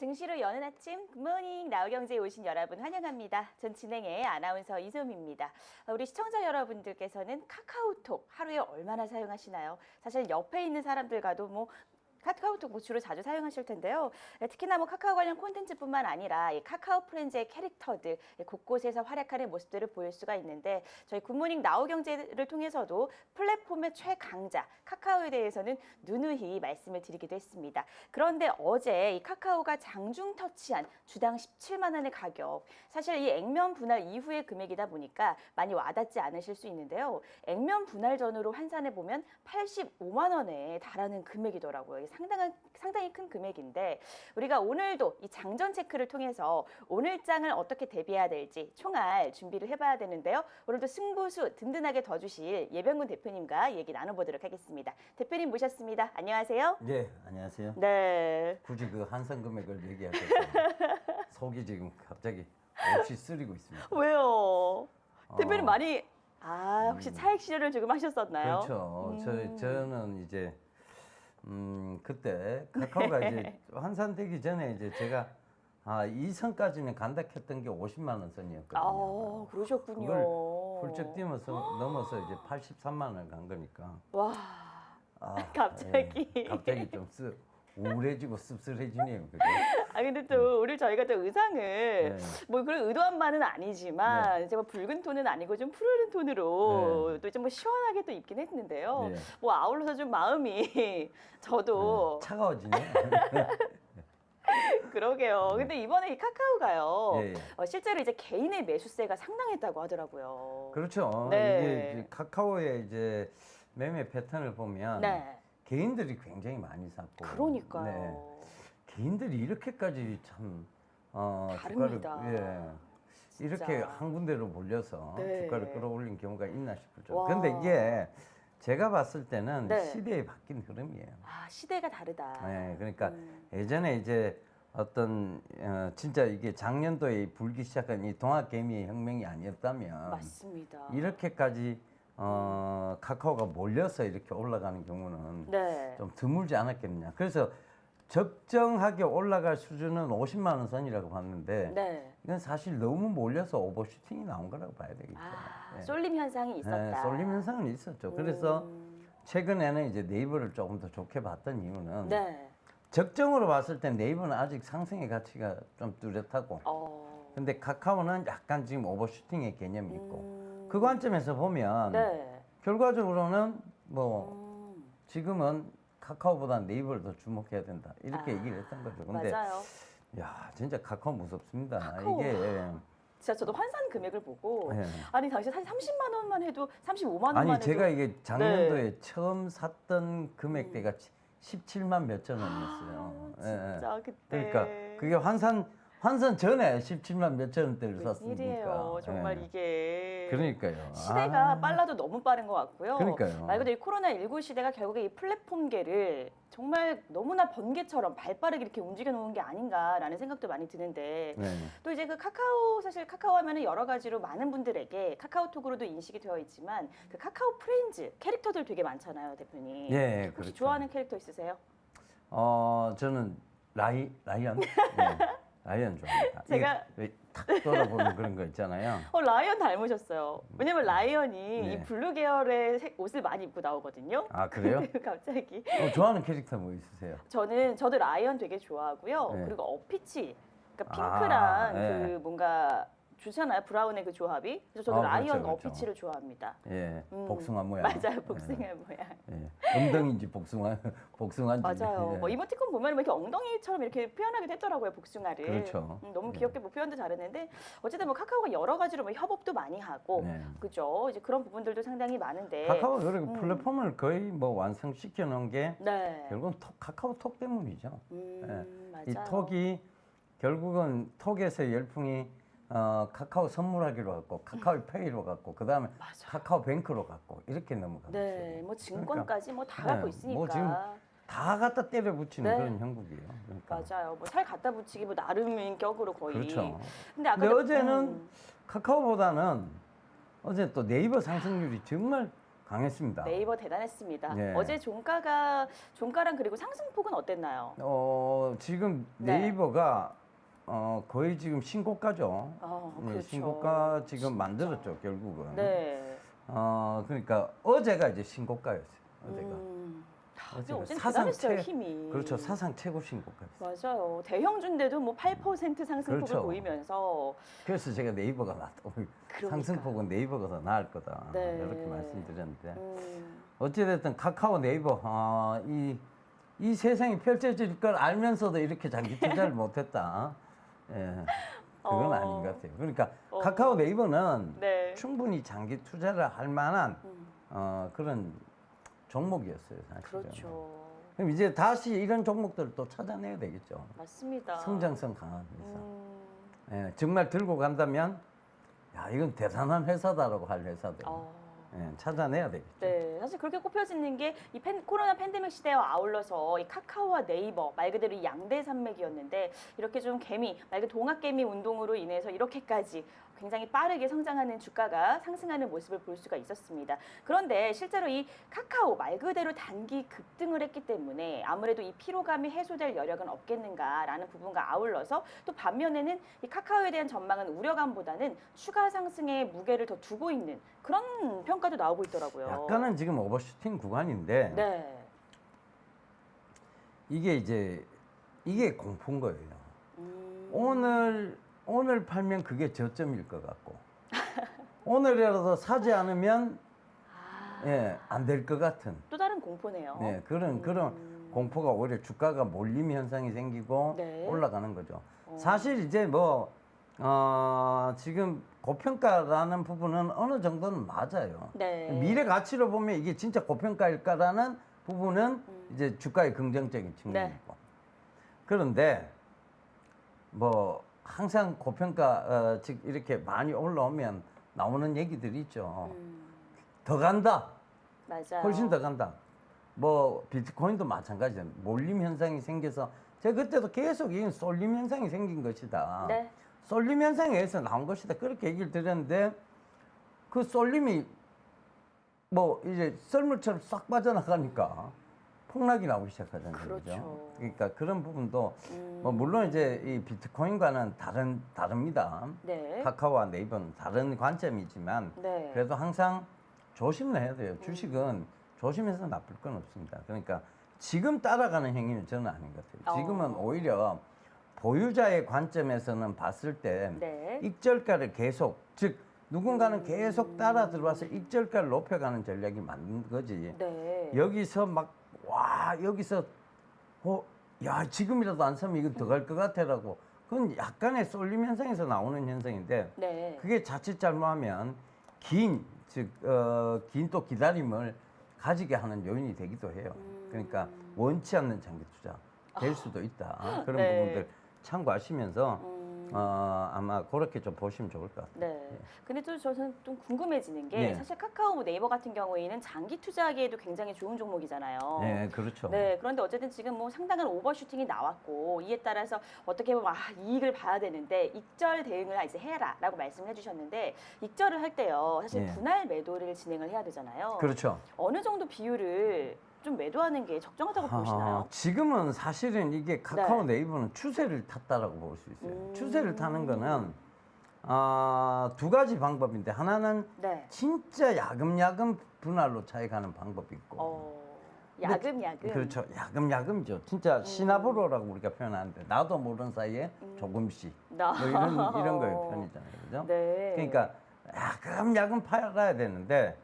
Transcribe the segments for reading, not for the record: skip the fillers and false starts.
증시로 여는 아침 굿모닝 나우경제에 오신 여러분 환영합니다. 전 진행의 아나운서 이소미입니다. 우리 시청자 여러분들께서는 카카오톡 하루에 얼마나 사용하시나요? 사실 옆에 있는 사람들과도 카카오톡 주로 자주 사용하실 텐데요. 특히나 카카오 관련 콘텐츠뿐만 아니라 이 카카오 프렌즈의 캐릭터들 곳곳에서 활약하는 모습들을 보일 수가 있는데 저희 굿모닝 나우경제를 통해서도 플랫폼의 최강자 카카오에 대해서는 누누이 말씀을 드리기도 했습니다. 그런데 어제 이 카카오가 장중 터치한 주당 17만 원의 가격, 사실 이 액면 분할 이후의 금액이다 보니까 많이 와닿지 않으실 수 있는데요. 액면 분할 전후로 환산해 보면 85만 원에 달하는 금액이더라고요. 상당히 큰 금액인데 우리가 오늘도 이 장전 체크를 통해서 오늘 장을 어떻게 대비해야 될지 총알 준비를 해봐야 되는데요. 오늘도 승부수 든든하게 더 주실 예병군 대표님과 얘기 나눠보도록 하겠습니다. 대표님 모셨습니다. 안녕하세요. 네, 안녕하세요. 네. 굳이 그 환산 금액을 얘기하셔서 속이 지금 갑자기 없이 쓰리고 있습니다. 왜요? 대표님 많이 혹시 차익 실현을 조금 하셨었나요? 그렇죠. 저는 이제 그때 카카오가 이제 환산되기 전에 이제 제가 이 선까지는 간다 했던 게 50만 원 선이었거든요. 그러셨군요. 그걸 훌쩍 넘어서 이제 83만 원을 간 거니까. 와, 갑자기. 갑자기 좀 우울해지고 씁쓸해지네요. 그죠? 근데 또 오늘 저희가 또 의상을 네. 그런 의도한 바는 아니지만 이제 붉은 톤은 아니고 좀 푸르른 톤으로 또 좀 시원하게 또 입긴 했는데요. 네. 아울러서 좀 마음이 저도 차가워지네. 그러게요. 근데 이번에 이 카카오가요. 예. 실제로 이제 개인의 매수세가 상당했다고 하더라고요. 그렇죠. 네. 이게 이제 카카오의 이제 매매 패턴을 보면 네. 개인들이 굉장히 많이 샀고. 그러니까요. 네. 개인들이 이렇게까지 참 다릅니다. 이렇게 진짜. 한 군데로 몰려서 네. 주가를 끌어올린 경우가 있나 싶을 정도. 와. 근데 이게 제가 봤을 때는 네. 시대에 바뀐 흐름이에요. 시대가 다르다. 네, 그러니까 예전에 이제 어떤 진짜 이게 작년도에 불기 시작한 이 동학개미의 혁명이 아니었다면 맞습니다. 이렇게까지 카카오가 몰려서 이렇게 올라가는 경우는 네. 좀 드물지 않았겠느냐. 그래서 적정하게 올라갈 수준은 50만 원 선이라고 봤는데 네. 이건 사실 너무 몰려서 오버슈팅이 나온 거라고 봐야 되겠죠. 네. 쏠림 현상이 있었다. 네, 쏠림 현상은 있었죠. 그래서 최근에는 이제 네이버를 조금 더 좋게 봤던 이유는 네. 적정으로 봤을 때 네이버는 아직 상승의 가치가 좀 뚜렷하고 근데 카카오는 약간 지금 오버슈팅의 개념이 있고 그 관점에서 보면 네. 결과적으로는 지금은 카카오보다 네이버를 더 주목해야 된다 이렇게 얘기를 했던 거죠. 근데 맞아요. 야 진짜 카카오 무섭습니다. 카카오. 이게 진짜 저도 환산 금액을 보고 네. 당시 사실 30만 원만 해도 35만 원만 아니 해도 제가 이게 작년도에 처음 샀던 금액대가 17만 몇천 원이었어요. 진짜 그때. 그러니까 그게 환산 전에 17만 몇천 원대를 샀으니까. 일이에요. 정말 이게. 그러니까요. 시대가 빨라도 너무 빠른 것 같고요. 그러니까요. 말 그대로 이 코로나19 시대가 결국에 이 플랫폼계를 정말 너무나 번개처럼 발빠르게 이렇게 움직여 놓은 게 아닌가라는 생각도 많이 드는데 네. 또 이제 그 카카오, 사실 카카오 하면은 여러 가지로 많은 분들에게 카카오톡으로도 인식이 되어 있지만 그 카카오 프렌즈 캐릭터들 되게 많잖아요, 대표님. 예, 혹시 그렇죠. 좋아하는 캐릭터 있으세요? 저는 라이언. 네. 라이언 좋아합니다. 제가 탁 돌아보는 그런 거 있잖아요. 라이언 닮으셨어요. 왜냐면 라이언이 네. 이 블루 계열의 옷을 많이 입고 나오거든요. 아, 그래요? 근데 갑자기 좋아하는 캐릭터 뭐 있으세요? 저도 라이언 되게 좋아하고요. 네. 그리고 어피치, 그러니까 핑크랑 네. 그 뭔가 좋잖아요. 브라운의 그 조합이. 그래서 저도 라이언 그렇죠, 그렇죠. 어피치를 좋아합니다. 예, 복숭아 모양. 맞아요, 복숭아 모양. 예. 엉덩이인지 복숭아인지. 맞아요. 예. 이모티콘 보면 이렇게 엉덩이처럼 이렇게 표현하기도 했더라고요, 복숭아를. 그렇죠. 너무 귀엽게 표현도 잘했는데 어쨌든 카카오가 여러 가지로 협업도 많이 하고, 네. 그죠? 이제 그런 부분들도 상당히 많은데. 카카오가 그리고 플랫폼을 거의 완성시켜 놓은 게 네. 결국은 카카오톡 때문이죠. 맞아요. 이 톡이 결국은 톡에서 열풍이 카카오 선물하기로 갔고 카카오페이로 갔고 그 다음에 카카오뱅크로 갔고 이렇게 넘어가고 네, 있어요. 증권까지 다 갖고 있으니까. 지금 다 갖다 때려 붙이는 네. 그런 형국이에요. 그러니까. 맞아요. 살 갖다 붙이기 나름인 격으로 거의. 그렇죠. 근데 근데 어제는 카카오보다는 어제 또 네이버 상승률이 정말 강했습니다. 네이버 대단했습니다. 네. 어제 종가랑 그리고 상승폭은 어땠나요? 지금 네. 네이버가 거의 지금 신고가죠. 그렇죠. 신고가 지금 진짜. 만들었죠, 결국은. 네. 그러니까 어제가 이제 신고가였어요. 어제가. 어제 어제가 대단했어요, 힘이. 그렇죠. 사상 최고 신고가였어요. 맞아요. 대형주인데도 뭐 8% 상승폭을 그렇죠. 보이면서 그래서 제가 네이버가 상승폭은 네이버가 더 나을 거다. 네. 이렇게 말씀드렸는데. 음, 어찌됐든 카카오 네이버 이 세상이 펼쳐질 걸 알면서도 이렇게 장기 투자를 못했다. 예, 그건 아닌 것 같아요. 그러니까 카카오 네이버는 네. 충분히 장기 투자를 할 만한 음, 그런 종목이었어요, 사실은. 그렇죠. 그럼 이제 다시 이런 종목들을 또 찾아내야 되겠죠. 맞습니다. 성장성 강한 회사. 음, 예, 정말 들고 간다면 야 이건 대단한 회사다라고 할 회사들. 어. 찾아내야 되겠죠. 네, 사실 그렇게 꼽혀지는 게 이 코로나 팬데믹 시대와 아울러서 이 카카오와 네이버 말 그대로 이 양대 산맥이었는데 이렇게 좀 말 그대로 동학개미 운동으로 인해서 이렇게까지 굉장히 빠르게 성장하는 주가가 상승하는 모습을 볼 수가 있었습니다. 그런데 실제로 이 카카오 말 그대로 단기 급등을 했기 때문에 아무래도 이 피로감이 해소될 여력은 없겠는가라는 부분과 아울러서 또 반면에는 이 카카오에 대한 전망은 우려감보다는 추가 상승에 무게를 더 두고 있는 그런 평가도 나오고 있더라고요. 약간은 지금 오버슈팅 구간인데 네. 이게 공포인 거예요. 오늘 팔면 그게 저점일 것 같고 오늘이라도 사지 않으면 안 될 것 같은 또 다른 공포네요. 그런 공포가 오히려 주가가 몰림 현상이 생기고 네. 올라가는 거죠. 사실 이제 지금 고평가라는 부분은 어느 정도는 맞아요. 네. 미래 가치로 보면 이게 진짜 고평가일까라는 부분은 이제 주가의 긍정적인 측면이고. 그런데 항상 고평가 즉 이렇게 많이 올라오면 나오는 얘기들이 있죠. 더 간다. 맞아요. 훨씬 더 간다. 비트코인도 마찬가지예요. 몰림 현상이 생겨서 제가 그때도 계속 이 쏠림 현상이 생긴 것이다. 네. 쏠림 현상에 의해서 나온 것이다. 그렇게 얘기를 드렸는데 그 쏠림이 이제 썰물처럼 싹 빠져나가니까 폭락이 나오기 시작하잖아요. 그렇죠. 그러니까 그런 부분도 물론 이제 이 비트코인과는 다릅니다. 네. 카카오와 네이버는 다른 관점이지만 네. 그래도 항상 조심을 해야 돼요. 주식은 조심해서 나쁠 건 없습니다. 그러니까 지금 따라가는 행위는 저는 아닌 것 같아요. 지금은 오히려 보유자의 관점에서는 봤을 때 네. 익절가를 계속 즉 누군가는 계속 따라 들어와서 익절가를 높여가는 전략이 맞는 거지. 네. 여기서 여기서 야 지금이라도 안 사면 이거 더 갈 것 같아라고 그건 약간의 쏠림 현상에서 나오는 현상인데 네. 그게 자칫 잘못하면 긴 또 기다림을 가지게 하는 요인이 되기도 해요. 그러니까 원치 않는 장기 투자 될 수도 있다. 그런 네. 부분들 참고하시면서 아마 그렇게 좀 보시면 좋을 것 같아요. 네. 근데 또 저는 좀 궁금해지는 게 네. 사실 카카오 네이버 같은 경우에는 장기 투자하기에도 굉장히 좋은 종목이잖아요. 네, 그렇죠. 네, 그런데 어쨌든 지금 상당한 오버슈팅이 나왔고 이에 따라서 어떻게 보면 이익을 봐야 되는데 익절 대응을 이제 해라라고 말씀을 해주셨는데 익절을 할 때요 사실 네. 분할 매도를 진행을 해야 되잖아요. 그렇죠. 어느 정도 비율을 좀 매도하는 게 적정하다고 보시나요? 지금은 사실은 이게 카카오 네이버는 추세를 탔다라고 볼 수 있어요. 추세를 타는 거는 두 가지 방법인데 하나는 네. 진짜 야금야금 분할로 차익하는 방법이 있고 야금야금. 그렇죠. 야금야금이죠. 진짜 시나브로라고 우리가 표현하는데 나도 모르는 사이에 조금씩 이런 거예요 편이잖아요. 그죠? 네. 그러니까 야금야금 팔아야 되는데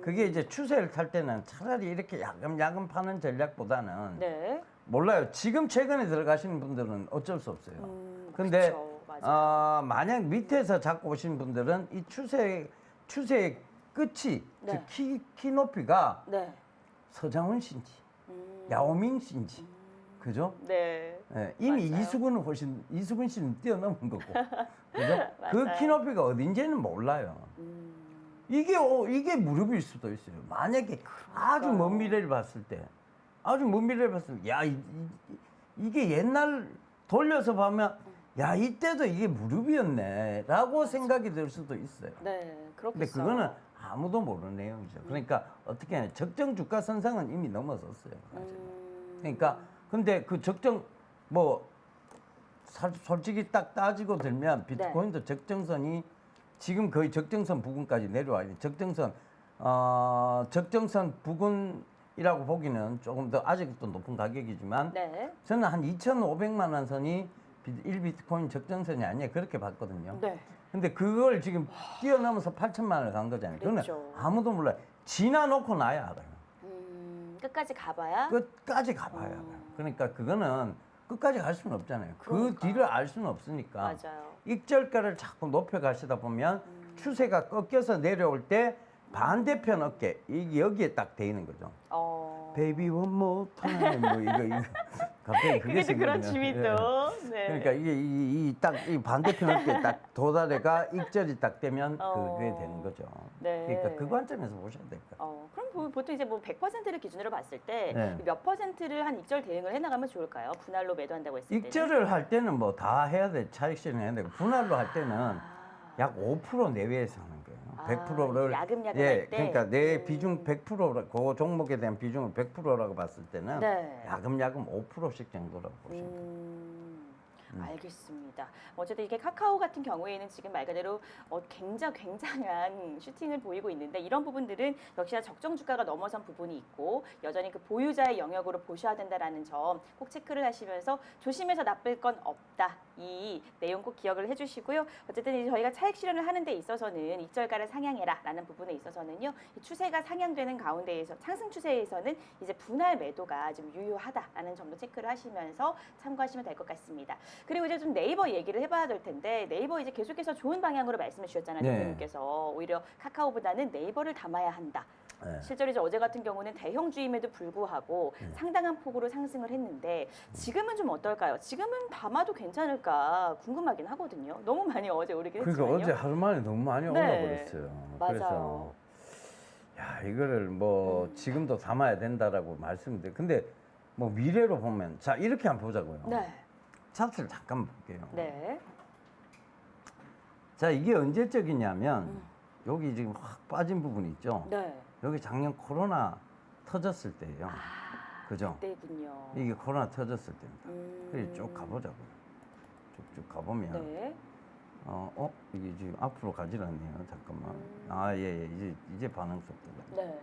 그게 이제 추세를 탈 때는 차라리 이렇게 야금야금 파는 전략보다는 네. 몰라요. 지금 최근에 들어가시는 분들은 어쩔 수 없어요. 근데 그렇죠. 맞아요. 만약 밑에서 잡고 오신 분들은 이 추세의 끝이 네. 즉 키 높이가 네. 서장훈 씨인지 야오밍 씨인지 그죠? 네. 네, 이미 맞아요. 이수근 씨는 뛰어넘은 거고 그죠? 그 맞아요. 키 높이가 어딘지는 몰라요. 이게 무릎일 수도 있어요. 만약에 아주 먼 미래를 봤을 때, 야, 이게 옛날 돌려서 보면, 야, 이때도 이게 무릎이었네, 라고 생각이 들 수도 있어요. 네, 그렇겠어요. 근데 그거는 아무도 모르는 내용이죠. 그러니까 어떻게 하냐. 적정 주가 선상은 이미 넘어섰어요. 사실. 그러니까 근데 그 적정 뭐 솔직히 딱 따지고 들면 비트코인도 적정선이 지금 거의 적정선 부근까지 내려와 있는 적정선 부근이라고 보기는 조금 더 아직도 높은 가격이지만 네. 저는 한 2,500만 원 선이 1비트코인 적정선이 아니에요. 그렇게 봤거든요. 네. 근데 그걸 지금 뛰어넘어서 8천만 원을 간 거잖아요. 그거는 그렇죠. 아무도 몰라요. 지나놓고 나야 알아요. 끝까지 가봐야. 끝까지 가봐야 알아요. 그러니까 그거는 끝까지 갈 수는 없잖아요. 그러니까. 그 뒤를 알 수는 없으니까. 맞아요. 익절가를 자꾸 높여 가시다 보면 추세가 꺾여서 내려올 때 반대편 어깨 이게 여기에 딱 돼 있는 거죠. Baby one more time 뭐 이거 갑자기 그게 좀 그런 생각나네요. 취미도. 네. 그러니까 이게 딱 이 반대편 어깨에 딱 도달해가 익절이 딱 되면 그게 되는 거죠. 네. 그러니까 그 관점에서 보셔야 될까. 그럼 보통 이제 뭐 100%를 기준으로 봤을 때 네. 몇 퍼센트를 한 익절 대응을 해나가면 좋을까요? 분할로 매도한다고 했을 때. 익절을 할 때는 뭐 다 해야 돼. 차익 실현해야 되고 분할로 할 때는 약 5% 내외에서 하는 거예요. 100%를 야금야금 할 때. 그러니까 내 비중 100%라 그 종목에 대한 비중을 100%라고 봤을 때는 네. 야금야금 5%씩 정도라고 보시면 돼요. 알겠습니다. 어쨌든 이게 카카오 같은 경우에는 지금 말 그대로 굉장한 슈팅을 보이고 있는데 이런 부분들은 역시나 적정 주가가 넘어선 부분이 있고 여전히 그 보유자의 영역으로 보셔야 된다라는 점 꼭 체크를 하시면서 조심해서 나쁠 건 없다. 이 내용 꼭 기억을 해주시고요. 어쨌든 이제 저희가 차익 실현을 하는 데 있어서는 익절가를 상향해라라는 부분에 있어서는요. 이 추세가 상향되는 가운데에서 상승 추세에서는 이제 분할 매도가 좀 유효하다라는 점도 체크를 하시면서 참고하시면 될 것 같습니다. 그리고 이제 좀 네이버 얘기를 해봐야 될 텐데 네이버 이제 계속해서 좋은 방향으로 말씀을 주셨잖아요, 네. 대표님께서. 오히려 카카오보다는 네이버를 담아야 한다. 네. 실제로 이제 어제 같은 경우는 대형주임에도 불구하고 상당한 폭으로 상승을 했는데 지금은 좀 어떨까요? 지금은 담아도 괜찮을까 궁금하긴 하거든요. 너무 많이 어제 오르긴 그러니까 했지만요. 어제 하루 만에 너무 많이 네. 올라버렸어요. 맞아요. 그래서 야 이거를 뭐 지금도 담아야 된다라고 말씀드려. 근데 뭐 미래로 보면 자 이렇게 한번 보자고요. 네. 차트를 잠깐 볼게요. 네. 자 이게 언제적이냐면 여기 지금 확 빠진 부분이 있죠. 네. 여기 작년 코로나 터졌을 때예요. 그죠? 그때군요. 이게 코로나 터졌을 때입니다. 그래 쭉 가보자고요. 쭉쭉 가보면 네. 이게 지금 앞으로 가질 않네요. 잠깐만. 예, 이제 반응 속도가. 네.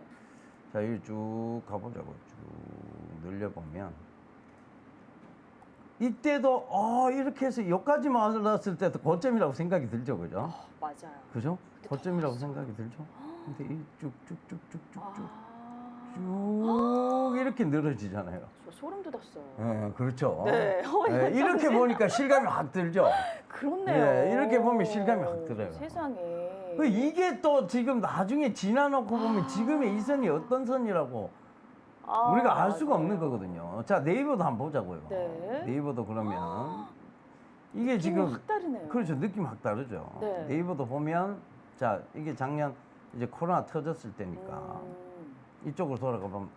자, 여기 쭉 가보자고. 쭉 늘려보면 이때도 이렇게 해서 여기까지만 올랐을 때도 고점이라고 생각이 들죠, 그죠? 맞아요. 그죠? 고점이라고 생각이 들죠? 근데 이 쭉쭉쭉쭉쭉쭉 쭉 이렇게 늘어지잖아요. 저 소름 돋았어요. 예, 그렇죠. 네. 예, 이렇게 보니까 실감이 확 들죠. 그렇네요. 예, 이렇게 보면 실감이 확 들어요. 세상에. 이게 또 지금 나중에 지나놓고 보면 지금의 이 선이 어떤 선이라고 우리가 알 수가 없는 거거든요. 자, 네이버도 한번 보자고요. 네. 네이버도 그러면 이게 느낌이 지금 확 다르네요. 그렇죠. 느낌 확 다르죠. 네. 네이버도 보면 자, 이게 작년 이제 코로나 터졌을 때니까 이쪽으로 돌아가 보면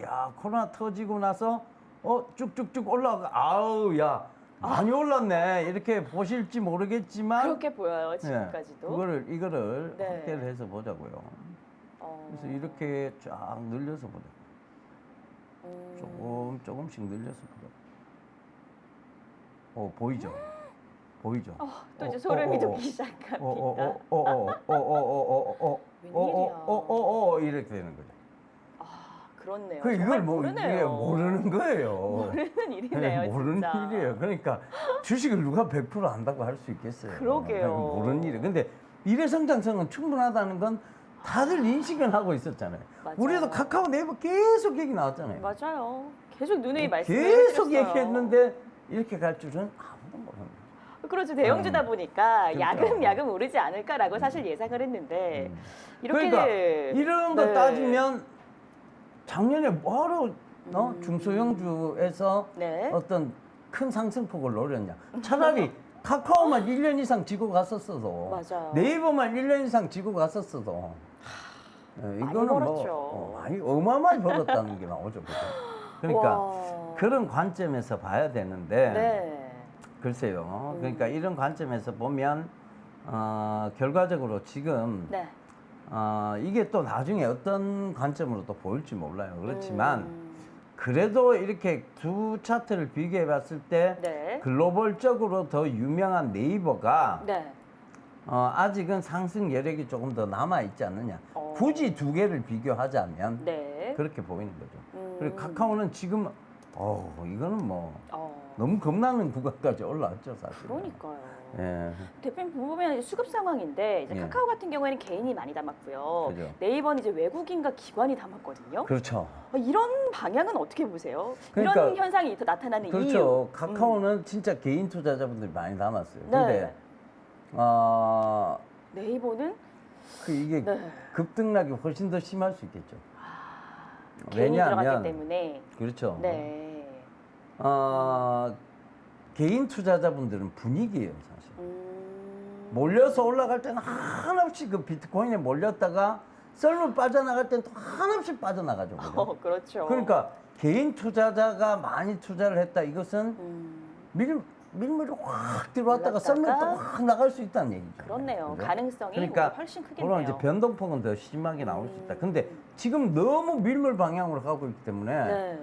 야, 코로나 터지고 나서 쭉쭉쭉 올라가. 아우, 야. 많이 올랐네. 이렇게 보실지 모르겠지만 그렇게 보여요, 지금까지도. 이거를 네. 확대를 해서 보자고요. 그래서 이렇게 쫙 늘려서 보자. 조금씩 늘려서 보자. 보이죠? 보이죠? 또 이제 소름이 돋기 시작합니다. 이렇게 되는 거죠. 그렇네요. 이걸 정말 이게 모르는 거예요. 모르는 일이네요, 모르는 진짜. 일이에요. 그러니까 주식을 누가 100% 안다고 할 수 있겠어요. 그러게요. 모르는 일이에요. 근데 미래 성장성은 충분하다는 건 다들 인식은 하고 있었잖아요. 맞아요. 우리도 카카오 네이버 계속 얘기 나왔잖아요. 맞아요. 계속 누누이 말씀을 계속 해주셨어요. 얘기했는데 이렇게 갈 줄은 아무도 몰랐네요. 그렇죠. 대형주다 보니까 그러니까. 야금 오르지 않을까라고 사실 예상을 했는데 이렇게 그러니까 이런 거 네. 따지면 작년에 뭐하러 중소형주에서 네. 어떤 큰 상승폭을 노렸냐. 차라리 카카오만 1년 이상 지고 갔었어도 맞아요. 네이버만 1년 이상 지고 갔었어도 이거는 벌었죠. 많이 어마어마하게 벌었다는 게 나오죠. 그죠? 그러니까 와. 그런 관점에서 봐야 되는데 네. 글쎄요. 그러니까 이런 관점에서 보면 결과적으로 지금 네. 이게 또 나중에 어떤 관점으로 또 보일지 몰라요. 그렇지만 그래도 이렇게 두 차트를 비교해 봤을 때 네. 글로벌적으로 더 유명한 네이버가 네. 아직은 상승 여력이 조금 더 남아 있지 않느냐. 어. 굳이 두 개를 비교하자면 네. 그렇게 보이는 거죠. 그리고 카카오는 지금 이거는 뭐 어. 너무 겁나는 구간까지 올라왔죠, 사실. 그러니까요. 예. 대표님 보면 이제 수급 상황인데 이제 예. 카카오 같은 경우에는 개인이 많이 담았고요. 그죠. 네이버는 이제 외국인과 기관이 담았거든요. 그렇죠. 이런 방향은 어떻게 보세요? 그러니까 이런 현상이 더 나타나는 그렇죠. 이유. 카카오는 진짜 개인 투자자분들이 많이 담았어요. 네. 근데 네이버는 이게 네. 급등락이 훨씬 더 심할 수 있겠죠. 개인이 들어갔기 때문에. 그렇죠. 네. 개인 투자자분들은 분위기예요, 사실. 몰려서 올라갈 때는 한없이 그 비트코인에 몰렸다가 썰물 빠져나갈 때는 또 한없이 빠져나가죠. 그죠? 그렇죠. 그러니까 개인 투자자가 많이 투자를 했다. 이것은 밀물이 확 들어왔다가 썰물이 또 확 나갈 수 있다는 얘기죠. 그렇네요. 그죠? 가능성이 그러니까 훨씬 크겠네요. 그런 이제 변동폭은 더 심하게 나올 수 있다. 근데 지금 너무 밀물 방향으로 가고 있기 때문에 네.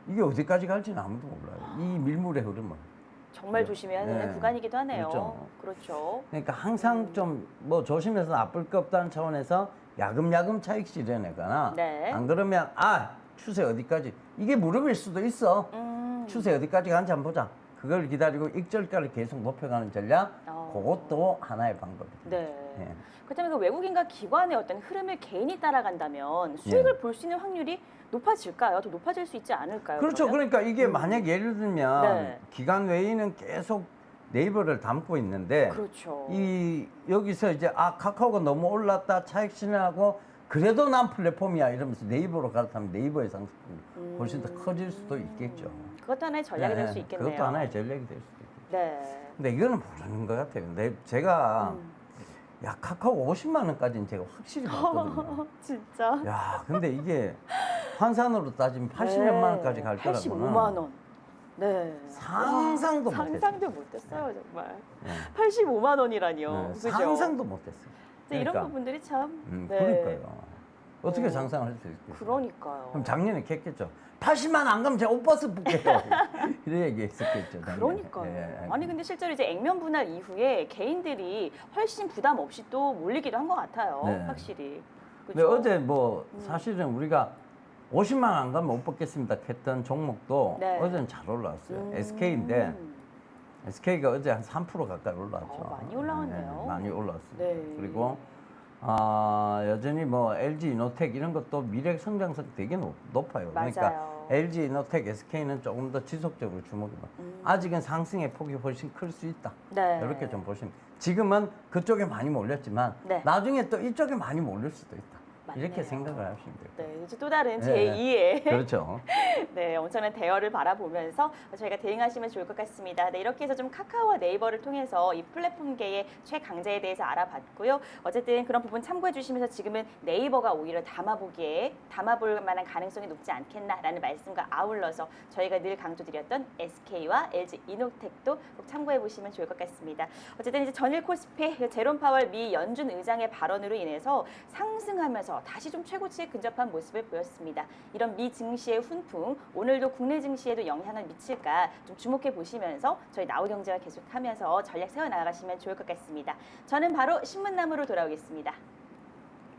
이게 어디까지 갈지는 아무도 몰라요. 이 밀물의 흐름은. 정말 조심해야 하는 네. 구간이기도 하네요. 그렇죠. 그렇죠. 그러니까 항상 좀 뭐 조심해서 나쁠 게 없다는 차원에서 야금야금 차익 실현하거나 네. 안 그러면 추세 어디까지 이게 무릎일 수도 있어. 추세 어디까지 간지 한번 보자. 그걸 기다리고 익절가를 계속 높여가는 전략, 그것도 하나의 방법이죠. 네. 예. 그렇다면 그 외국인과 기관의 어떤 흐름을 개인이 따라간다면 수익을 볼 수 있는 확률이 높아질까요? 더 높아질 수 있지 않을까요? 그렇죠. 그러면? 그러니까 이게 만약 예를 들면 네. 기관 외에는 계속 네이버를 담고 있는데 그렇죠. 여기서 이제 카카오가 너무 올랐다 차익 실현하고 그래도 난 플랫폼이야 이러면서 네이버로 갈아타면 네이버의 상승이 훨씬 더 커질 수도 있겠죠. 그것도 하나의 전략이 될 수 네, 있겠네요. 그것도 하나의 전략이 될 수도 있겠죠. 네. 근데 이거는 모르는 것 같아요. 제가 카카오 50만 원까지는 제가 확실히 봤거든요. 진짜? 야, 근데 이게 환산으로 따지면 80몇만 원까지 갈 거라고는 85만 원. 네. 상상도 상상도 못했어요, 정말. 네. 85만 원이라니요. 그죠? 상상도 못했어요. 이런 부분들이 참. 네. 그러니까요. 어떻게 상상을 할 수 있겠어요? 그러니까요. 그럼 작년에 캤겠죠. 80만 안 가면 제가 옷 버스 붙게요. 이런 얘기 했었겠죠. 작년에. 그러니까요. 예. 아니 근데 실제로 이제 액면 분할 이후에 개인들이 훨씬 부담 없이 또 몰리기도 한 것 같아요. 네. 확실히. 근데 그죠? 어제 뭐 사실은 우리가 50만 원 안 가면 못 받겠습니다 했던 종목도 네. 어제는 잘 올라왔어요. SK인데 SK가 어제 한 3% 가까이 올라왔죠. 많이 올라왔네요. 많이 올라왔어요. 네. 그리고 여전히 뭐 LG 이노텍 이런 것도 미래 성장성 되게 높아요. 그러니까 맞아요. LG 이노텍, SK는 조금 더 지속적으로 주목이 아직은 상승의 폭이 훨씬 클 수 있다. 네. 이렇게 좀 보시면 지금은 그쪽에 많이 몰렸지만 네. 나중에 또 이쪽에 많이 몰릴 수도 있다. 맞네요. 이렇게 생각을 하시면 돼요. 네, 이제 또 다른 네. 제2의 그렇죠. 네, 엄청난 대열을 바라보면서 저희가 대응하시면 좋을 것 같습니다. 네, 이렇게 해서 좀 카카오와 네이버를 통해서 이 플랫폼계의 최강자에 대해서 알아봤고요. 어쨌든 그런 부분 참고해 주시면서 지금은 네이버가 오히려 담아볼 만한 가능성이 높지 않겠나라는 말씀과 아울러서 저희가 늘 강조드렸던 SK와 LG 이노텍도 꼭 참고해 보시면 좋을 것 같습니다. 어쨌든 이제 전일 코스피 제롬 파월 미 연준 의장의 발언으로 인해서 상승하면서 다시 좀 최고치에 근접한 모습을 보였습니다. 이런 미 증시의 훈풍, 오늘도 국내 증시에도 영향을 미칠까 좀 주목해 보시면서 저희 나우경제와 계속하면서 전략 세워나가시면 좋을 것 같습니다. 저는 바로 신문남으로 돌아오겠습니다.